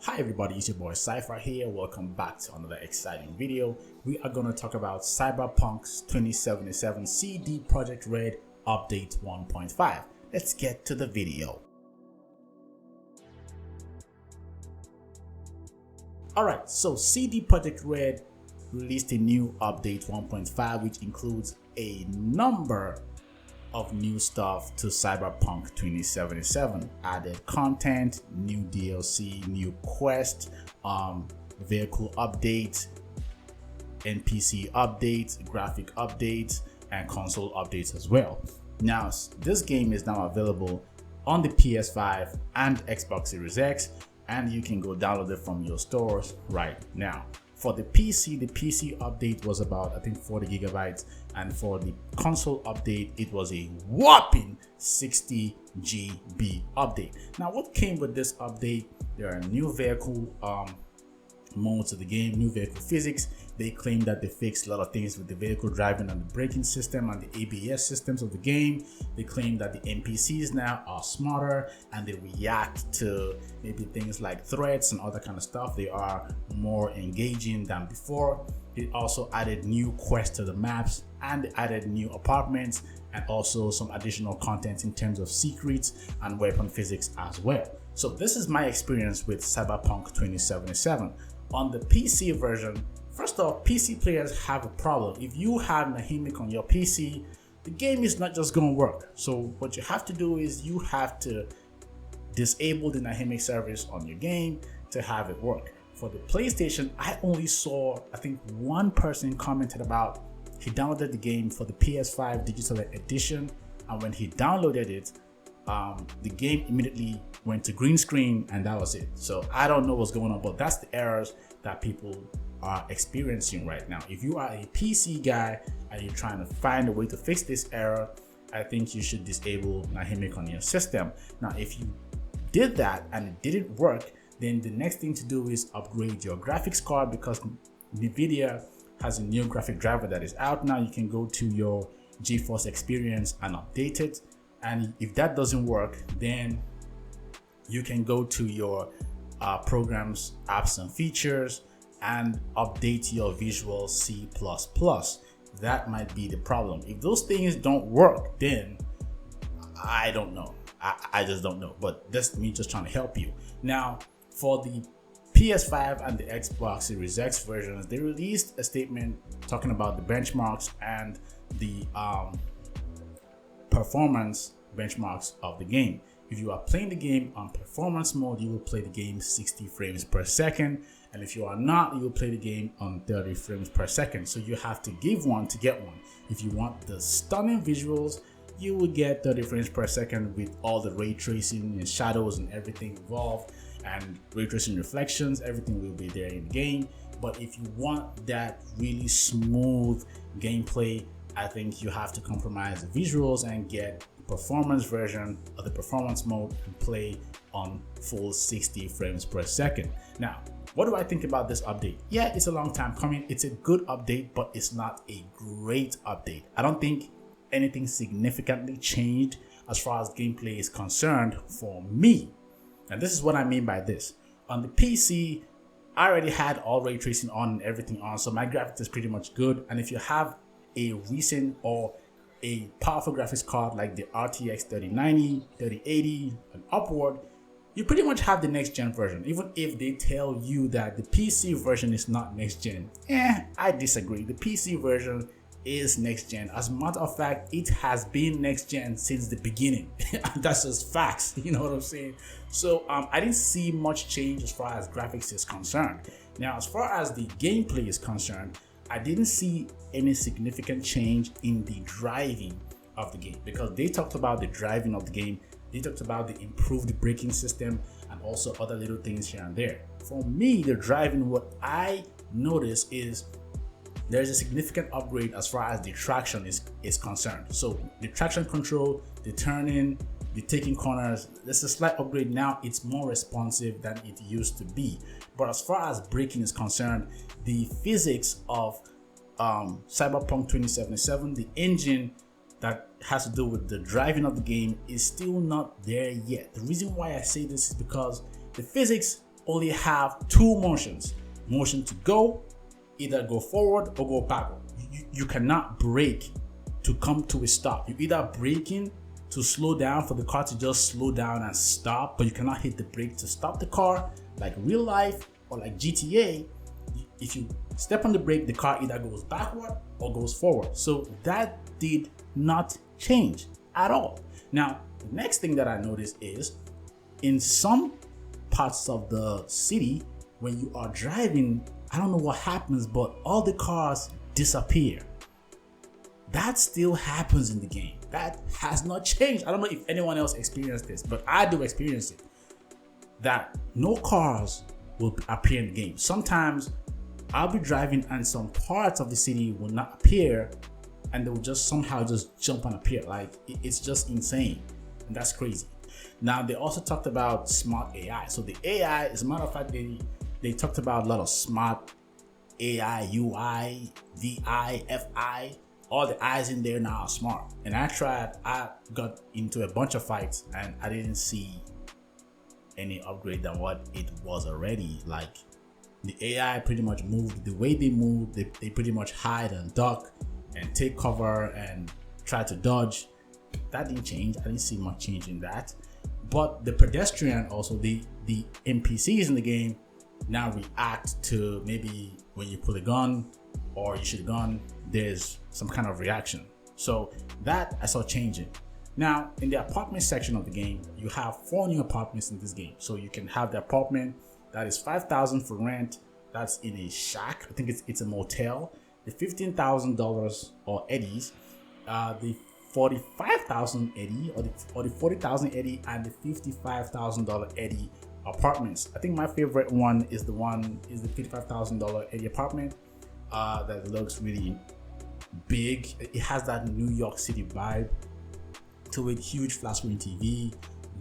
Hi everybody, it's your boy Cypher here. Welcome back to another exciting video. We are going to talk about Cyberpunk's 2077 CD Projekt Red Update 1.5. Let's get to the video. Alright, so CD Projekt Red released a new update 1.5 which includes a number of new stuff to Cyberpunk 2077. Added content, new DLC, new quest, vehicle updates, NPC updates, graphic updates, and console updates as well. Now, this game is now available on the PS5 and Xbox Series X, and you can go download it from your stores right now. For the PC update was about, I think, 40 gigabytes, and for the console update, it was a whopping 60 GB update. Now, what came with this update? There are new vehicle modes of the game, new vehicle physics. They claim that they fixed a lot of things with the vehicle driving and the braking system and the ABS systems of the game. They claim that the NPCs now are smarter and they react to maybe things like threats and other kind of stuff. They are more engaging than before. They also added new quests to the maps, and they added new apartments and also some additional content in terms of secrets and weapon physics as well. So this is my experience with Cyberpunk 2077. On the PC version, first off, PC players have a problem. If you have Nahimic on your PC, the game is not just going to work. So what you have to do is you have to disable the Nahimic service on your game to have it work. For the PlayStation, I only saw, I think, one person commented about he downloaded the game for the PS5 digital edition, and when he downloaded it, the game immediately went to green screen and that was it. So I don't know what's going on, but that's the errors that people are experiencing right now. If you are a PC guy and you're trying to find a way to fix this error, I think you should disable Nahimic on your system. Now, if you did that and it didn't work, then the next thing to do is upgrade your graphics card, because NVIDIA has a new graphic driver that is out now. You can go to your GeForce Experience and update it. And if that doesn't work, then you can go to your programs, apps, and features and update your Visual C++. That might be the problem. If those things don't work, then I don't know. I just don't know. But that's me just trying to help you. Now, for the PS5 and the Xbox Series X versions, they released a statement talking about the benchmarks and the performance benchmarks of the game. If you are playing the game on performance mode, you will play the game 60 frames per second, and if you are not, you will play the game on 30 frames per second. So you have to give one to get one. If you want the stunning visuals, you will get 30 frames per second with all the ray tracing and shadows and everything involved, and ray tracing reflections, everything will be there in the game. But if you want that really smooth gameplay, I think you have to compromise the visuals and get the performance version of the performance mode and play on full 60 frames per second. Now, what do I think about this update? Yeah, it's a long time coming. It's a good update, but it's not a great update. I don't think anything significantly changed as far as gameplay is concerned for me. And this is what I mean by this. On the PC, I already had all ray tracing on and everything on, so my graphics is pretty much good. And if you have a recent or a powerful graphics card like the RTX 3090, 3080 and upward, you pretty much have the next gen version. Even if they tell you that the PC version is not next gen, I disagree. The PC version is next gen. As a matter of fact, it has been next gen since the beginning. That's just facts, you know what I'm saying? So I didn't see much change as far as graphics is concerned. Now, as far as the gameplay is concerned, I didn't see any significant change in the driving of the game, because they talked about the driving of the game. They talked about the improved braking system and also other little things here and there. For me, the driving, what I noticed is there's a significant upgrade as far as the traction is concerned. So the traction control, the turning, the taking corners, there's a slight upgrade now. It's more responsive than it used to be. But as far as braking is concerned, the physics of Cyberpunk 2077, the engine that has to do with the driving of the game, is still not there yet. The reason why I say this is because the physics only have two motions: motion to go, either go forward or go backward. You cannot brake to come to a stop. You either braking to slow down for the car to just slow down and stop, but you cannot hit the brake to stop the car like real life or like GTA. If you step on the brake, the car either goes backward or goes forward. So that did not change at all. Now, the next thing that I noticed is in some parts of the city, when you are driving, I don't know what happens, but all the cars disappear. That still happens in the game. That has not changed. I don't know if anyone else experienced this, but I do experience it. That no cars will appear in the game. Sometimes I'll be driving and some parts of the city will not appear, and they will just somehow just jump and appear. Like, it's just insane, and that's crazy. Now, they also talked about smart AI. So the AI, as a matter of fact, they talked about a lot of smart AI, UI, VI, FI. All the I's in there now are smart. And I got into a bunch of fights and I didn't see any upgrade than what it was already. Like, the AI pretty much moved the way they moved. They pretty much hide and duck and take cover and try to dodge. That didn't change. I didn't see much change in that. But the pedestrian, also the NPCs in the game, now react to maybe when you pull a gun or you shoot a gun, there's some kind of reaction. So that I saw changing. Now, in the apartment section of the game, you have 4 new apartments in this game. So you can have the apartment that is $5,000 for rent. That's in a shack. I think it's a motel. The $15,000 or eddies, the $45,000 eddy or the $40,000 eddy, and the $55,000 eddy apartments. I think my favorite one is the $55,000 eddy apartment that looks really big. It has that New York City vibe to it. Huge flat screen TV,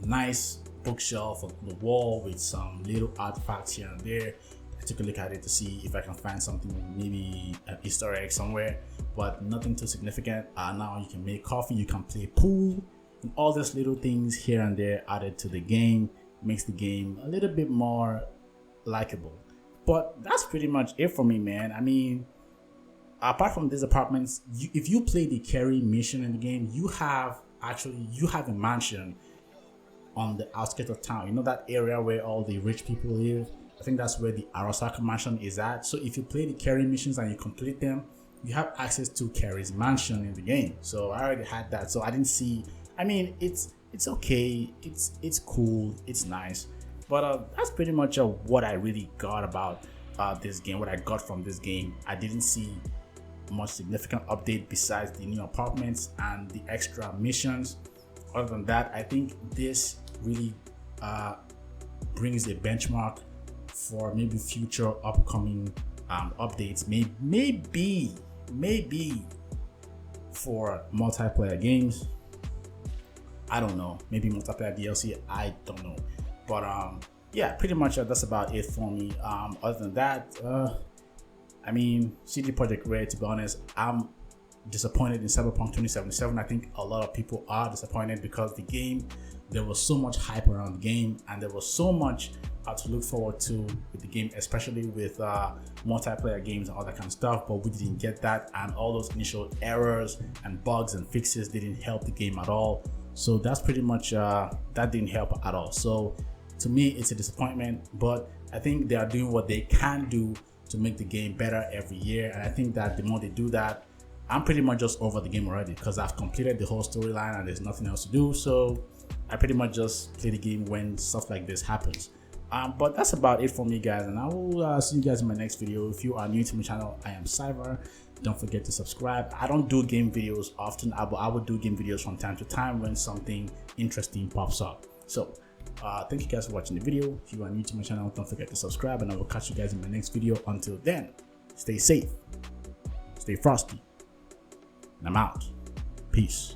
nice bookshelf on the wall with some little artifacts here and there. I took a look at it to see if I can find something, maybe an Easter egg somewhere, but nothing too significant. Now you can make coffee, you can play pool, and all these little things here and there added to the game makes the game a little bit more likable. But that's pretty much it for me, man. I mean, apart from these apartments, if you play the carry mission in the game, you have a mansion on the outskirts of town. You know that area where all the rich people live? I think that's where the Arasaka mansion is at. So if you play the Carrie missions and you complete them, you have access to Carrie's mansion in the game. So I already had that. So I didn't see, I mean, it's okay. It's cool. It's nice. But that's pretty much what I really got about this game, what I got from this game. I didn't see much significant update besides the new apartments and the extra missions. Other than that, I think this really brings a benchmark for maybe future upcoming updates, maybe for multiplayer games. I don't know, maybe multiplayer DLC, I don't know. But yeah, pretty much that's about it for me. Other than that, I mean, CD Projekt Red, to be honest, I'm disappointed in Cyberpunk 2077. I think a lot of people are disappointed because the game, there was so much hype around the game and there was so much to look forward to with the game, especially with multiplayer games and all that kind of stuff, but we didn't get that, and all those initial errors and bugs and fixes didn't help the game at all. So that's pretty much that didn't help at all. So to me, it's a disappointment, but I think they are doing what they can do to make the game better every year, and I think that the more they do that, I'm pretty much just over the game already because I've completed the whole storyline and there's nothing else to do. So I pretty much just play the game when stuff like this happens. But that's about it for me, guys, and I will see you guys in my next video. If you are new to my channel, I am Cyber. Don't forget to subscribe. I don't do game videos often, but I will do game videos from time to time when something interesting pops up. So thank you guys for watching the video. If you are new to my channel, don't forget to subscribe, and I will catch you guys in my next video. Until then, stay safe, stay frosty, and I'm out. Peace.